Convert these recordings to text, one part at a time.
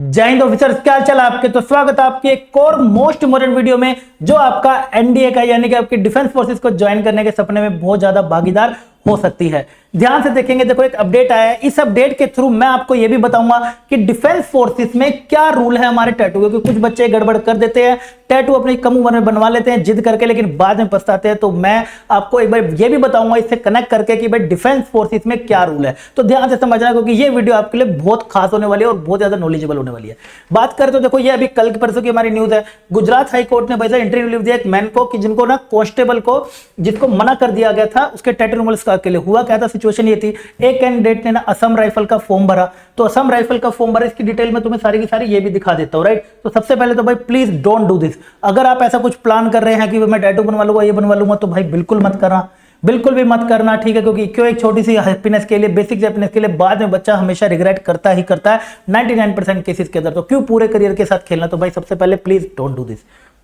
जय हिंद ऑफिसर्स, क्या हाल चाल आपके। तो स्वागत है आपके एक और मोस्ट इम्पोर्टेंट वीडियो में जो आपका एनडीए का यानी कि आपके डिफेंस फोर्सेस को ज्वाइन करने के सपने में बहुत ज्यादा भागीदार हो सकती है। ध्यान से देखेंगे, देखो एक अपडेट आया है। इस अपडेट के थ्रू मैं आपको यह भी बताऊंगा कि डिफेंस फोर्सेस में क्या रूल है हमारे टैटू, क्योंकि कुछ बच्चे गड़बड़ कर देते हैं, टैटू अपनी कम उम्र में बनवा लेते हैं जिद करके, लेकिन बाद में पछताते हैं। तो मैं आपको एक बार यह भी बताऊंगा इससे कनेक्ट करके कि भाई डिफेंस फोर्सेस में क्या रूल है। तो ध्यान से समझना, क्योंकि ये वीडियो आपके लिए बहुत खास होने वाली है और बहुत ज्यादा नॉलेजेबल होने वाली है। बात करें तो देखो, ये अभी कल परसों की हमारी न्यूज है। गुजरात हाई कोर्ट ने भाई इंटरव्यू लिख दिया एक मैन को कि जिनको ना कांस्टेबल को जिसको मना कर दिया गया था उसके टैटू रिमूवल के लिए। हुआ क्या था, सिचुएशन ये थी, एक कैंडिडेट ने ना असम राइफल का फॉर्म भरा। तो असम राइफल का फॉर्म भरा, इसकी डिटेल में तुम्हें सारी की सारी ये भी दिखा देता हूं, राइट। तो सबसे पहले तो भाई प्लीज डोंट डू दिस। अगर आप ऐसा कुछ प्लान कर रहे हैं कि मैं टैटू बनवा लूंगा, ये बनवा लूंगा, तो भाई बिल्कुल मत करना, बिल्कुल भी मत करना, ठीक है। क्योंकि क्यों, एक छोटी सी हैप्पीनेस के लिए, बेसिक हैप्पीनेस के लिए बाद में बच्चा हमेशा रिग्रेट करता ही करता है 99% केसेस के अंदर। तो क्यों पूरे करियर के साथ खेलना। तो भाई सबसे पहले प्लीज डोंट डू दिस।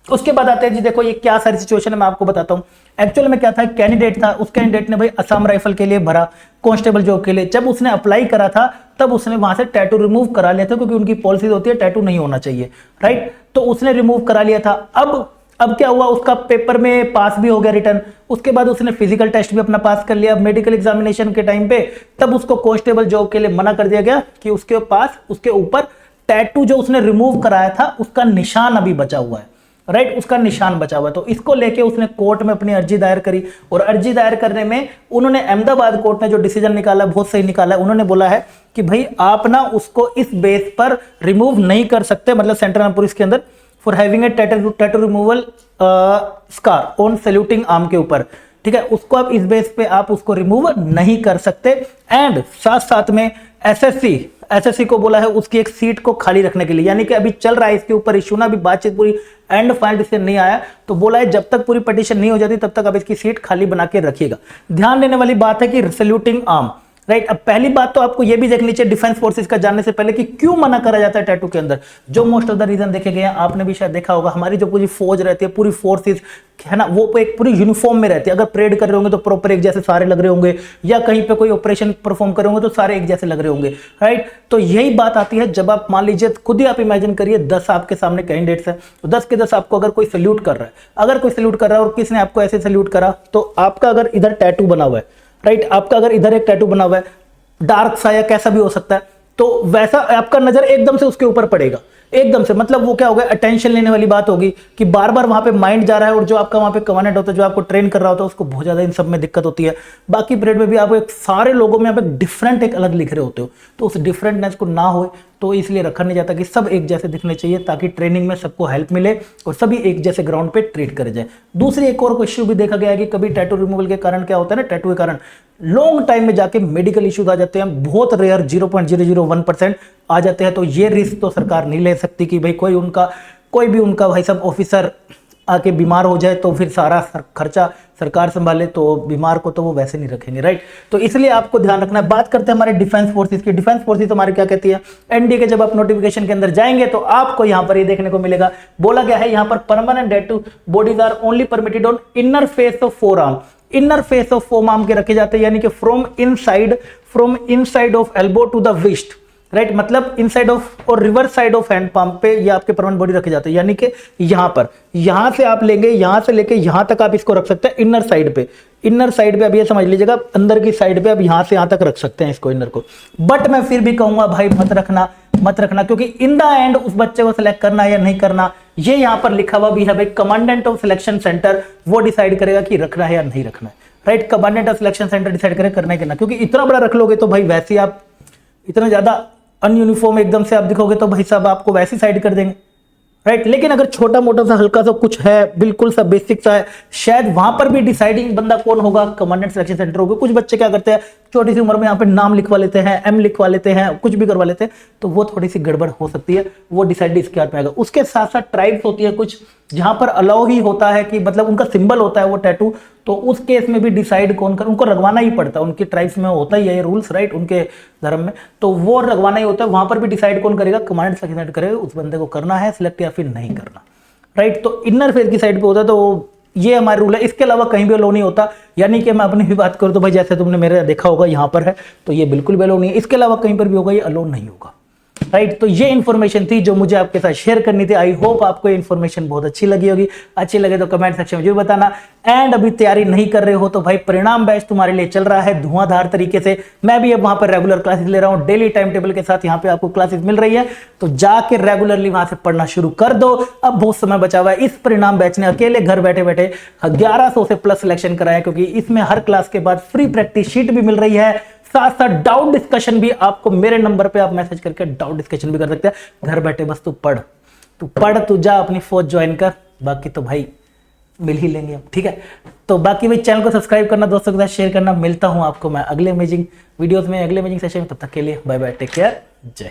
उसके बाद आते हैं जी, देखो ये क्या सारी सिचुएशन है मैं आपको बताता हूं। एक्चुअल में क्या था, कैंडिडेट था, उस कैंडिडेट ने भाई असम राइफल के लिए भरा, कांस्टेबल जॉब के लिए। जब उसने अप्लाई करा था तब उसने वहां से टैटू रिमूव करा लिया था, क्योंकि उनकी पॉलिसी होती है टैटू नहीं होना चाहिए, राइट। तो उसने रिमूव करा लिया था। अब क्या हुआ, उसका पेपर में पास भी हो गया रिटर्न। उसके बाद उसने फिजिकल टेस्ट भी अपना पास कर लिया। मेडिकल एग्जामिनेशन के टाइम पे तब उसको कांस्टेबल जॉब के लिए मना कर दिया गया कि उसके पास उसके ऊपर टैटू जो उसने रिमूव कराया था उसका निशान अभी बचा हुआ है, राइट, उसका निशान बचा हुआ है। तो इसको लेके उसने कोर्ट में अपनी अर्जी दायर करी, और अर्जी दायर करने में उन्होंने अहमदाबाद कोर्ट ने जो डिसीजन निकाला बहुत सही निकाला है। उन्होंने बोला है कि भाई आप ना उसको इस बेस पर रिमूव नहीं कर सकते, मतलब सेंट्रल पुलिस के अंदर, for having a tattoo removal scar on saluting arm के ऊपर, ठीक है। उसको आप इस बेस पे आप उसको रिमूव नहीं कर सकते। एंड साथ साथ में एसएससी को बोला है उसकी एक सीट को खाली रखने के लिए, यानी कि अभी चल रहा है इसके ऊपर इशू ना, अभी बातचीत पूरी एंड फाइनल डिसीजन नहीं आया। तो बोला है जब तक पूरी पिटीशन नहीं हो जाती तब तक आप इसकी सीट खाली बना के रखिएगा। ध्यान देने वाली बात है कि सैल्यूटिंग आर्म, राइट। अब पहली बात तो आपको यह भी देखनी चाहिए डिफेंस फोर्सेस का जानने से पहले कि क्यों मना करा जाता है टैटू के अंदर। जो मोस्ट ऑफ द रीजन देखे गए हैं, आपने भी शायद देखा होगा, हमारी जो पूरी फौज रहती है, पूरी फोर्सेस है ना, वो एक पूरी यूनिफॉर्म में रहती है। अगर परेड कर रहे होंगे तो प्रॉपर एक जैसे सारे लग रहे होंगे, या कहीं पे कोई ऑपरेशन परफॉर्म कर रहे होंगे तो सारे एक जैसे लग रहे होंगे, राइट। तो यही बात आती है जब आप मान लीजिए, खुद ही आप इमेजिन करिए 10 आपके सामने कैंडिडेट्स हैं, तो 10 के 10 आपको अगर कोई सल्यूट कर रहा है, अगर कोई सल्यूट कर रहा है और किसने आपको ऐसे सल्यूट करा, तो आपका अगर इधर टैटू बना हुआ है, राइट, आपका अगर इधर एक टैटू बना हुआ है डार्क सा या कैसा भी हो सकता है, तो वैसा आपका नजर एकदम से उसके ऊपर पड़ेगा, एकदम से। मतलब वो क्या होगा, अटेंशन लेने वाली बात होगी कि बार बार वहां पे माइंड जा रहा है, और जो आपका वहां पे कमांडेंट होता है, जो आपको ट्रेन कर रहा होता है, उसको बहुत ज्यादा इन सब में दिक्कत होती है। बाकी पीरियड में भी आप एक सारे लोगों में आप एक डिफरेंट एक अलग लिख रहे होते हो, तो उस डिफरेंटनेस को ना हो, तो इसलिए रखा नहीं जाता कि सब एक जैसे दिखने चाहिए, ताकि ट्रेनिंग में सबको हेल्प मिले और सभी एक जैसे ग्राउंड पे ट्रीट करे जाए। दूसरी एक और इश्यू भी देखा गया है कि कभी टैटू रिमूवल के कारण क्या होता है ना, टैटू के कारण लॉन्ग टाइम में जाके मेडिकल इश्यूज आ जाते हैं, बहुत रेयर 0.001% आ जाते हैं। तो ये रिस्क तो सरकार नहीं ले सकती कि भाई कोई भी उनका भाई सब ऑफिसर आके बीमार हो जाए तो फिर सारा खर्चा सरकार संभाले, तो बीमार को तो वो वैसे नहीं रखेंगे, राइट। तो इसलिए आपको ध्यान रखना है। बात करते हैं हमारे डिफेंस फोर्सेस की। डिफेंस फोर्सेस हमारे क्या कहती है, एनडीए के जब आप नोटिफिकेशन के अंदर जाएंगे तो आपको यहां पर ये देखने को मिलेगा, बोला गया है यहां पर permanent tattoo bodies are only permitted on inner face of forearm. Inner face of forearm के रखे जाते हैं, यानी कि from inside of elbow to the wrist, right. मतलब इनसाइड ऑफ और reverse side of hand palm पे ये आपके परमानेंट बॉडी रखे जाते हैं, यानी कि यहां से आप लेंगे, यहां से लेके यहां तक आप इसको रख सकते हैं इनर साइड पे। अब ये समझ लीजिएगा, अंदर की साइड पे आप यहां से यहां तक रख सकते हैं इसको, इनर को। बट मैं फिर भी कहूंगा भाई मत रखना, क्योंकि इन द एंड उस बच्चे को सिलेक्ट करना या नहीं करना, ये यहां पर लिखा हुआ भी है भाई, कमांडेंट ऑफ सिलेक्शन सेंटर वो डिसाइड करेगा कि रखना है या नहीं रखना है, right. Commandant of selection centre decide करेगा करना है कि ना, क्योंकि इतना बड़ा रख लोगे तो भाई वैसे ही आप इतना ज्यादा अनयूनिफॉर्म एकदम से आप दिखोगे तो भाई साहब आपको वैसे साइड कर देंगे, राइट। लेकिन अगर छोटा मोटा सा हल्का सा कुछ है, बिल्कुल सा बेसिक सा है, शायद वहां पर भी डिसाइडिंग बंदा कौन होगा, कमांडेंट सिलेक्शन सेंटर होगा। कुछ बच्चे क्या करते हैं, छोटी सी उम्र में यहाँ पे नाम लिखवा लेते हैं, एम लिखवा लेते हैं, कुछ भी करवा लेते हैं, तो वो थोड़ी सी गड़बड़ हो सकती है, वो डिसाइड इसके हाथ में आएगा। उसके साथ साथ ट्राइब्स होती है कुछ, जहां पर अलाउ ही होता है कि मतलब उनका सिंबल होता है वो टैटू, तो उस केस में भी डिसाइड कौन कर, उनको रगवाना ही पड़ता है। उनकी ट्राइब्स में होता ही है ये रूल्स, राइट, उनके धर्म में, तो वो रगवाना ही होता है। वहां पर भी डिसाइड कौन करेगा, कमांडेंट सिलेक्शन करेगा, उस बंदे को करना है सिलेक्ट या फिर नहीं करना, राइट। तो इनर फेस की साइड पे होता है, तो ये हमारा रूल है। इसके अलावा कहीं भी अलाउ नहीं होता, यानी कि मैं अपनी भी बात करूं तो भाई जैसे तुमने मेरे देखा होगा यहाँ पर है, तो ये बिल्कुल भी अलाउ नहीं है। इसके अलावा कहीं पर भी होगा ये अलाउ नहीं होगा। राइट। तो ये इन्फॉर्मेशन थी जो मुझे आपके साथ शेयर करनी थी। आई होप आपको ये इन्फॉर्मेशन बहुत अच्छी लगी होगी। अच्छी लगे तो कमेंट सेक्शन में जरूर बताना। एंड अभी तैयारी नहीं कर रहे हो तो भाई परिणाम बैच तुम्हारे लिए चल रहा है धुआंधार तरीके से। मैं भी अब वहां पर रेगुलर क्लासेस ले रहा हूं, डेली टाइम टेबल के साथ यहाँ पे आपको क्लासेस मिल रही है, तो जाके रेगुलरली वहां से पढ़ना शुरू कर दो। अब बहुत समय बचा हुआ है। इस परिणाम बैच ने अकेले घर बैठे बैठे 1100 से प्लस सिलेक्शन कराया, क्योंकि इसमें हर क्लास के बाद फ्री प्रैक्टिस शीट भी मिल रही है, साथ साथ डाउट डिस्कशन भी। आपको मेरे नंबर पे आप मैसेज करके डाउट डिस्कशन भी कर सकते हैं घर बैठे। बस तू पढ़, तू जा अपनी फौज ज्वाइन कर, बाकी तो भाई मिल ही लेंगे हम, ठीक है। तो बाकी भाई चैनल को सब्सक्राइब करना, दोस्तों के साथ शेयर करना। मिलता हूं आपको मैं अगले अमेजिंग वीडियोस में, अगले अमेजिंग सेशन में। तब तक के लिए बाय बाय, टेक केयर, जय।